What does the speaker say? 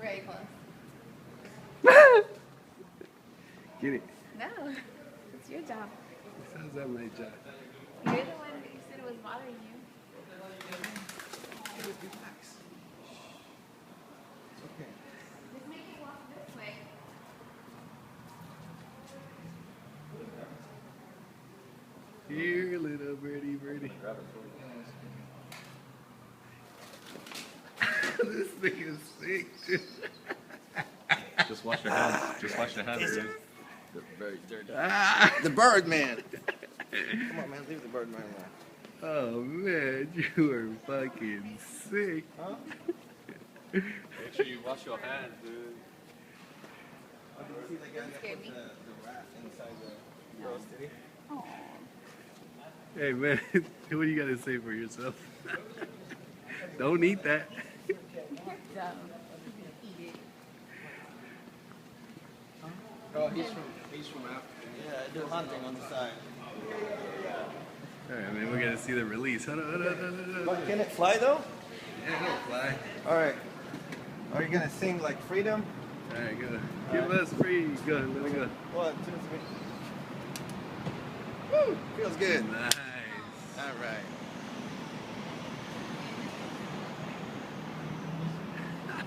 Very close. Get it. No, it's your job. Sounds like my job. You're the one that you said it was bothering you. Relax. It's okay. Just make it walk this way. Here, little birdie, birdie. This thing is sick, dude. Just wash your hands. Just wash your hands, dude. They're very dirty. The bird man. Come on, man. Leave the bird man alone. Oh man, you are fucking sick. Huh? Make sure you wash your hands, dude. Did you see the guy that put the rat inside the girl's titty? Hey man, what do you gotta say for yourself? Don't eat that. Dumb. Eat it. Oh, he's from Africa. Yeah, I do hunting on the side. Alright man, we're gonna see the release. Hold on, hold on, hold on, hold on. But can it fly though? Yeah, it'll fly. Alright. Are you gonna sing like freedom? Alright, go. Give us free. Go, let it go. 1, 2, 3. Woo! Feels good. Nice. Alright.